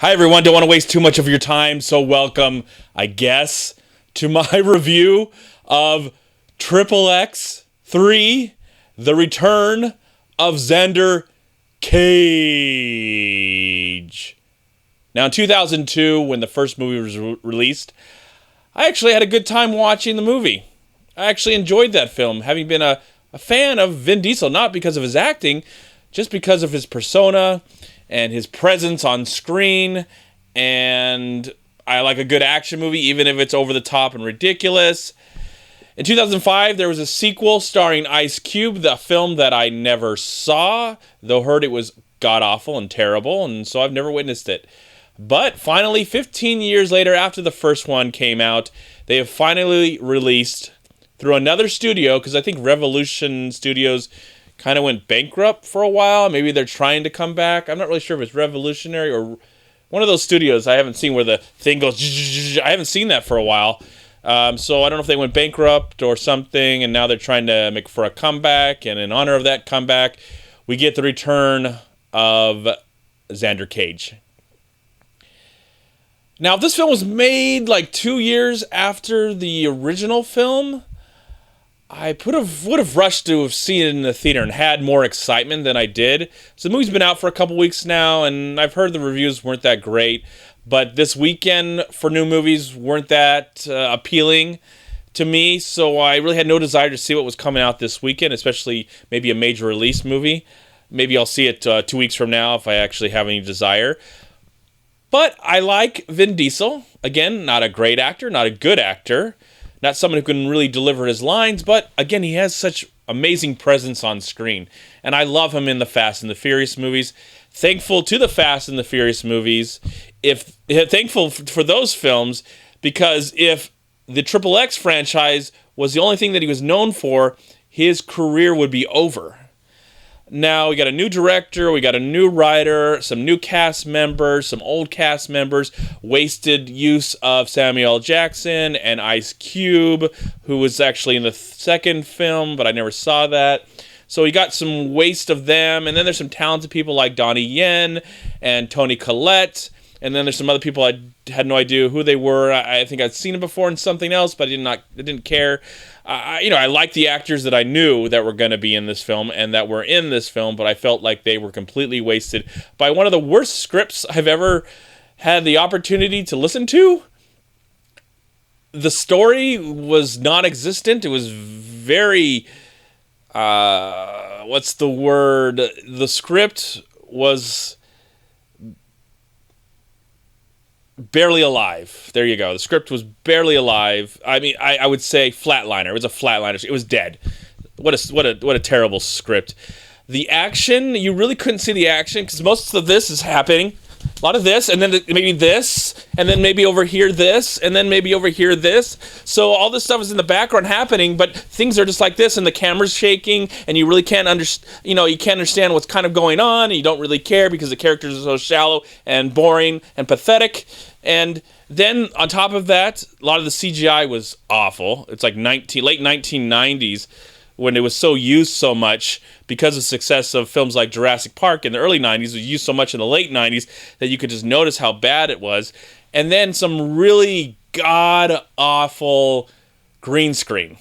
Hi, everyone. Don't want to waste too much of your time, so welcome, I guess, to my review of XXX 3, The Return of Xander Cage. Now, in 2002, when the first movie was released, I actually had a good time watching the movie. I actually enjoyed that film, having been a fan of Vin Diesel, not because of his acting, just because of his persona and his presence on screen. And I like a good action movie, even if it's over the top and ridiculous. In 2005, there was a sequel starring Ice Cube, the film that I never saw, though heard it was god-awful and terrible, and so I've never witnessed it. But finally, 15 years later, after the first one came out, they have finally released through another studio, because I think Revolution Studios kind of went bankrupt for a while. Maybe they're trying to come back. I'm not really sure if it's Revolutionary or one of those studios I haven't seen where the thing goes. I haven't seen that for a while. So I don't know if they went bankrupt or something, and now they're trying to make for a comeback. And in honor of that comeback, we get the return of Xander Cage. Now, if this film was made like 2 years after the original film, I would have rushed to have seen it in the theater and had more excitement than I did. So the movie's been out for a couple weeks now, and I've heard the reviews weren't that great. But this weekend for new movies weren't that appealing to me, so I really had no desire to see what was coming out this weekend, especially maybe a major release movie. Maybe I'll see it 2 weeks from now if I actually have any desire. But I like Vin Diesel. Again, not a great actor, not a good actor. Not someone who can really deliver his lines, but again, he has such amazing presence on screen. And I love him in the Fast and the Furious movies. Thankful to the Fast and the Furious movies. Thankful for those films, because if the XXX franchise was the only thing that he was known for, his career would be over. Now, we got a new director, we got a new writer, some new cast members, some old cast members, wasted use of Samuel L. Jackson and Ice Cube, who was actually in the second film, but I never saw that. So we got some waste of them, and then there's some talented people like Donnie Yen and Toni Collette, and then there's some other people I had no idea who they were. I think I'd seen them before in something else, but I didn't care. I liked the actors that I knew that were going to be in this film and that were in this film, but I felt like they were completely wasted by one of the worst scripts I've ever had the opportunity to listen to. The story was non-existent. It was very, what's the word? The script was barely alive. There you go. The script was barely alive. I mean, I would say flatliner. It was a flatliner. It was dead. What a terrible script. The action, you really couldn't see the action because most of this is happening. A lot of this, and then maybe this, and then maybe over here this, and then maybe over here this. So all this stuff is in the background happening, but things are just like this, and the camera's shaking, and you really can't you can't understand what's kind of going on, and you don't really care because the characters are so shallow and boring and pathetic. And then on top of that, a lot of the CGI was awful. It's like late 1990s. When it was so used so much because of the success of films like Jurassic Park in the early 90s, it was used so much in the late 90s that you could just notice how bad it was. And then some really god-awful green screen.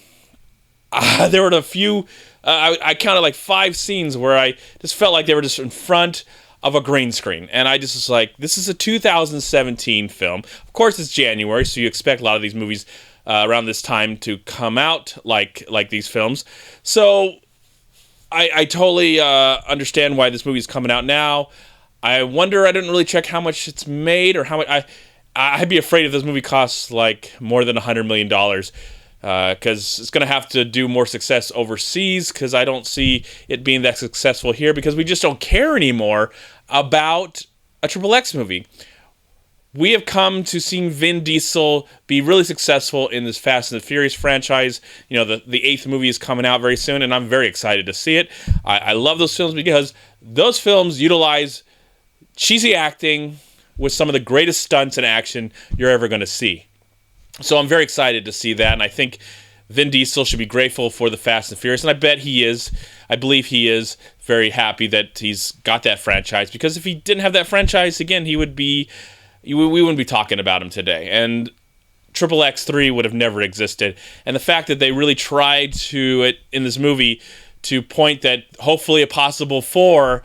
There were a few, I counted like 5 scenes where I just felt like they were just in front of a green screen. And I just was like, this is a 2017 film. Of course, it's January, so you expect a lot of these movies around this time to come out like these films. So I totally understand why this movie is coming out now. I wonder, I didn't really check how much it's made or how much. I'd be afraid if this movie costs like more than $100 million because it's going to have to do more success overseas because I don't see it being that successful here because we just don't care anymore about a XXX movie. We have come to see Vin Diesel be really successful in this Fast and the Furious franchise. You know, the 8th movie is coming out very soon, and I'm very excited to see it. I love those films because those films utilize cheesy acting with some of the greatest stunts and action you're ever going to see. So I'm very excited to see that, and I think Vin Diesel should be grateful for the Fast and Furious, and I bet he is. I believe he is very happy that he's got that franchise, because if he didn't have that franchise, again, we wouldn't be talking about him today. And XXX 3 would have never existed. And the fact that they really tried to, in this movie, to point that hopefully a possible 4,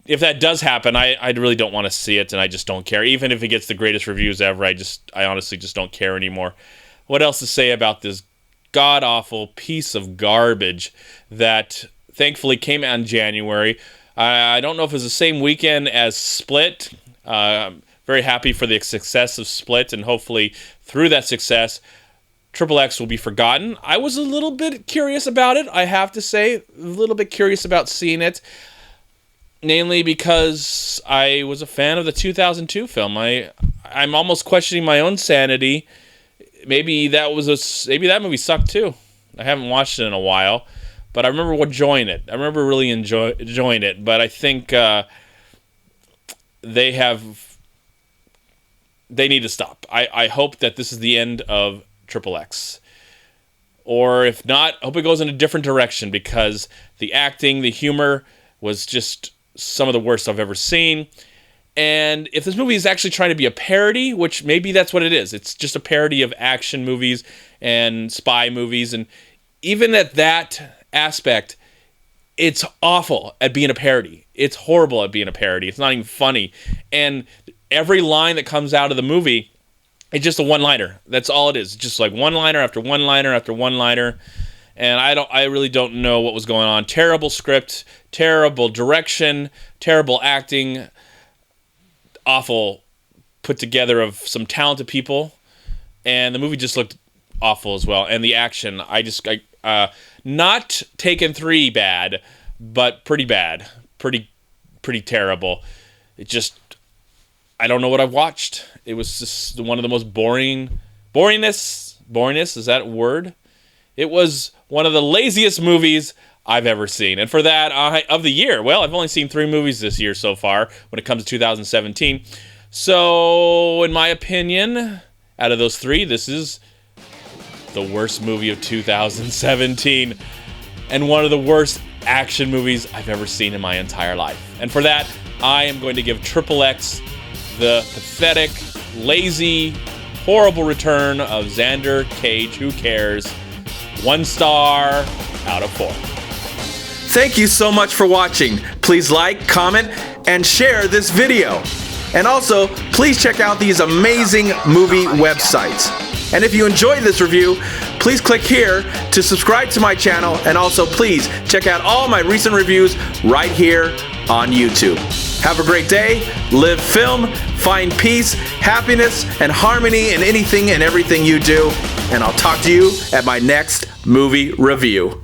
if that does happen, I really don't want to see it, and I just don't care. Even if it gets the greatest reviews ever, I honestly just don't care anymore. What else to say about this god-awful piece of garbage that thankfully came out in January? I don't know if it was the same weekend as Split. Very happy for the success of Split, and hopefully through that success, XXX will be forgotten. I was a little bit curious about it, I have to say. A little bit curious about seeing it. Namely because I was a fan of the 2002 film. I'm almost questioning my own sanity. Maybe that movie sucked too. I haven't watched it in a while, but I remember enjoying it. I remember really enjoying it. But I think they need to stop. I hope that this is the end of XXX. Or if not, I hope it goes in a different direction, because the acting, the humor was just some of the worst I've ever seen. And if this movie is actually trying to be a parody, which maybe that's what it is, it's just a parody of action movies and spy movies, and even at that aspect, it's awful at being a parody. It's horrible at being a parody. It's not even funny. And every line that comes out of the movie, it's just a one-liner. That's all it is. Just like one-liner after one-liner after one-liner. And I really don't know what was going on. Terrible script, terrible direction, terrible acting, awful put together of some talented people, and the movie just looked awful as well. And the action, not Taken 3 bad, but pretty bad, pretty terrible. It just, I don't know what I've watched. It was just one of the most boringness, is that a word? It was one of the laziest movies I've ever seen. And for that, of the year, well, I've only seen 3 movies this year so far when it comes to 2017. So, in my opinion, out of those 3, this is the worst movie of 2017. And one of the worst action movies I've ever seen in my entire life. And for that, I am going to give XXX the pathetic, lazy, horrible return of Xander Cage. Who cares? 1 star out of 4. Thank you so much for watching. Please like, comment, and share this video. And also, please check out these amazing movie websites. And if you enjoyed this review, please click here to subscribe to my channel, and also please check out all my recent reviews right here on YouTube. Have a great day, live film, find peace, happiness, and harmony in anything and everything you do, and I'll talk to you at my next movie review.